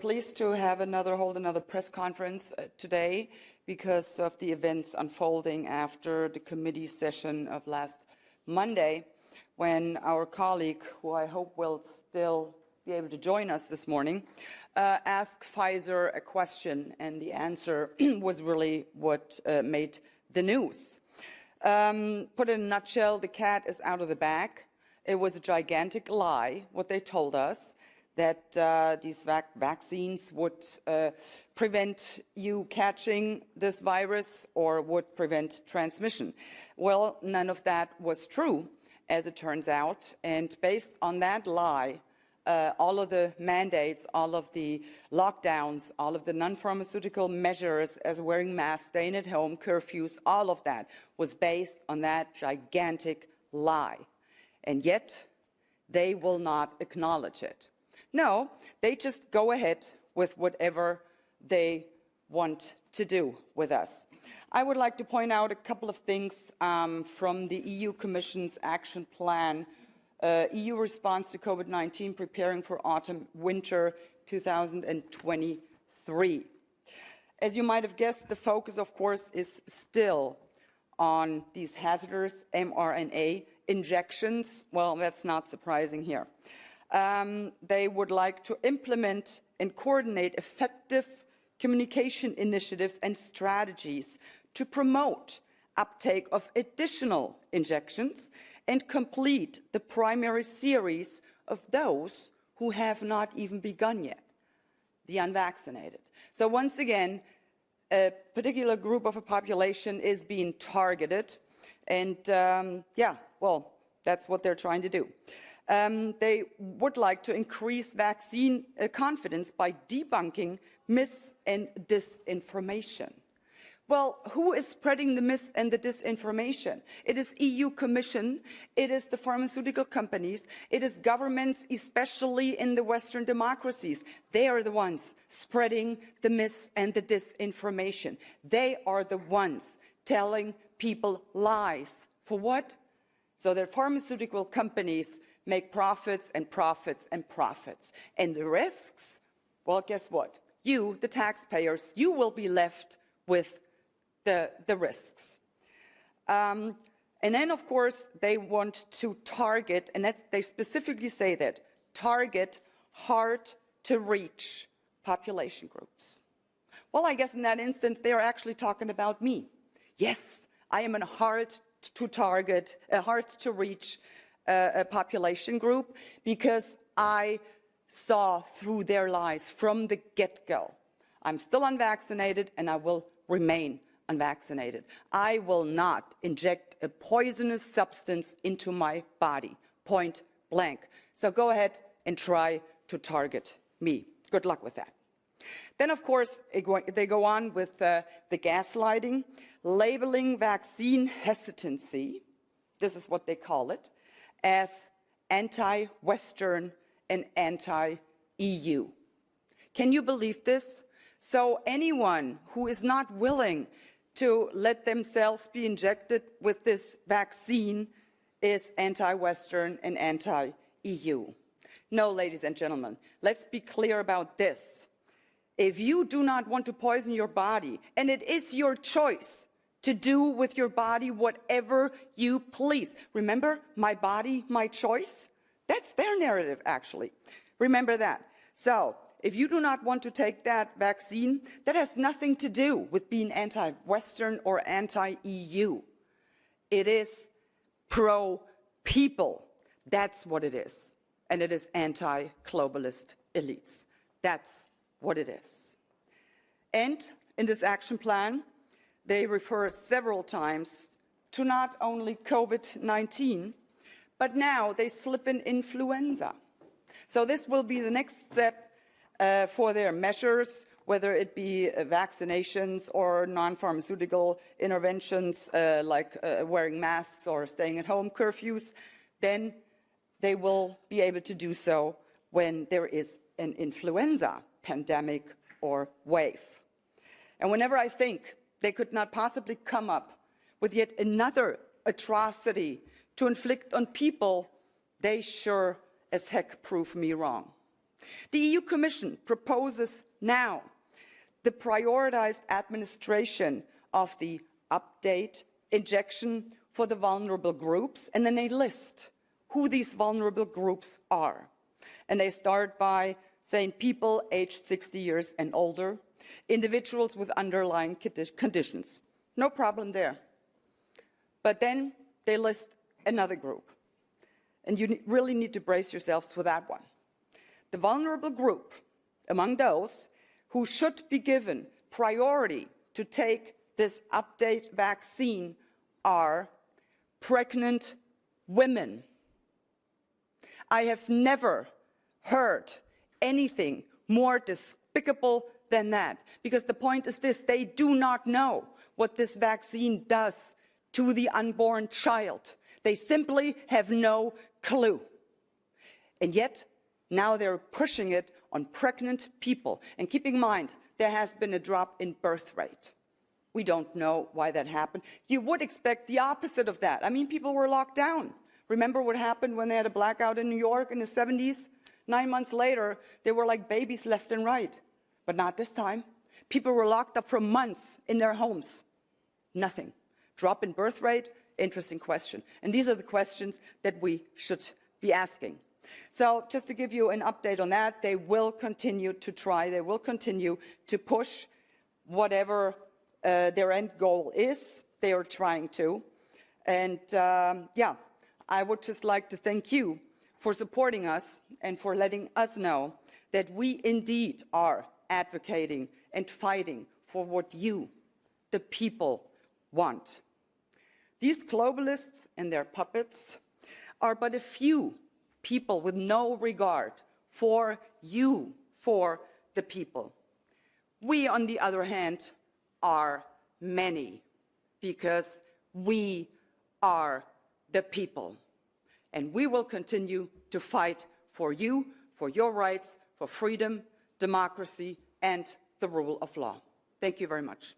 pleased to hold another press conference today because of the events unfolding after the committee session of last Monday, when our colleague, who I hope will still be able to join us this morning, asked Pfizer a question, and the answer was really what made the news. Put in a nutshell, the cat is out of the bag. It was a gigantic lie, what they told us, that these vaccines would prevent you catching this virus or would prevent transmission. Well, none of that was true, as it turns out. And based on that lie, all of the mandates, all of the lockdowns, all of the non-pharmaceutical measures as wearing masks, staying at home, curfews, all of that was based on that gigantic lie. And yet, they will not acknowledge it. No, they just go ahead with whatever they want to do with us. I would like to point out a couple of things from the EU Commission's action plan, EU response to COVID-19, preparing for autumn-winter 2023. As you might have guessed, the focus, of course, is still on these hazardous mRNA injections. Well, that's not surprising here. They would like to implement and coordinate effective communication initiatives and strategies to promote uptake of additional injections and complete the primary series of those who have not even begun yet, the unvaccinated. So once again, a particular group of a population is being targeted, and that's what they're trying to do. They would like to increase vaccine confidence by debunking mis- and disinformation. Well, who is spreading the mis- and the disinformation? It is EU Commission, it is the pharmaceutical companies, it is governments, especially in the Western democracies. They are the ones spreading the mis- and the disinformation. They are the ones telling people lies. For what? So that pharmaceutical companies make profits and profits and profits. And the risks, well, guess what? You, the taxpayers, you will be left with the risks. And then, of course, they want to target, and they specifically say that, target hard-to-reach population groups. Well, I guess in that instance, they are actually talking about me. Yes, I am a hard-to-target, a hard-to-reach a population group, because I saw through their lies from the get-go. I'm still unvaccinated, and I will remain unvaccinated. I will not inject a poisonous substance into my body, point blank. So go ahead and try to target me. Good luck with that. Then, of course, they go on with the gaslighting, labeling vaccine hesitancy, this is what they call it, as anti-Western and anti-EU. Can you believe this? So anyone who is not willing to let themselves be injected with this vaccine is anti-Western and anti-EU. No, ladies and gentlemen, let's be clear about this. If you do not want to poison your body, and it is your choice to do with your body whatever you please. Remember, my body, my choice? That's their narrative, actually. Remember that. So, if you do not want to take that vaccine, that has nothing to do with being anti-Western or anti-EU. It is pro-people. That's what it is. And it is anti-globalist elites. That's what it is. And in this action plan, they refer several times to not only COVID-19, but now they slip in influenza. So this will be the next step for their measures, whether it be vaccinations or non-pharmaceutical interventions like wearing masks or staying at home curfews. Then they will be able to do so when there is an influenza pandemic or wave. And whenever I think they could not possibly come up with yet another atrocity to inflict on people, they sure as heck prove me wrong. The EU Commission proposes now the prioritized administration of the update injection for the vulnerable groups, and then they list who these vulnerable groups are. And they start by saying people aged 60 years and older, individuals with underlying conditions. No problem there. But then they list another group. And you really need to brace yourselves for that one. The vulnerable group among those who should be given priority to take this update vaccine are pregnant women. I have never heard anything more despicable than that, because the point is this: they do not know what this vaccine does to the unborn child. They simply have no clue. And yet, now they're pushing it on pregnant people. And keep in mind, there has been a drop in birth rate. We don't know why that happened. You would expect the opposite of that. I mean, people were locked down. Remember what happened when they had a blackout in New York in the 70s? 9 months later, they were like babies left and right. But not this time. People were locked up for months in their homes. Nothing. Drop in birth rate? Interesting question. And these are the questions that we should be asking. So just to give you an update on that, they will continue to try, they will continue to push whatever their end goal is. They are trying to. And yeah, I would just like to thank you for supporting us and for letting us know that we indeed are advocating and fighting for what you, the people, want. These globalists and their puppets are but a few people with no regard for you, for the people. We, on the other hand, are many, because we are the people. And we will continue to fight for you, for your rights, for freedom, democracy, and the rule of law. Thank you very much.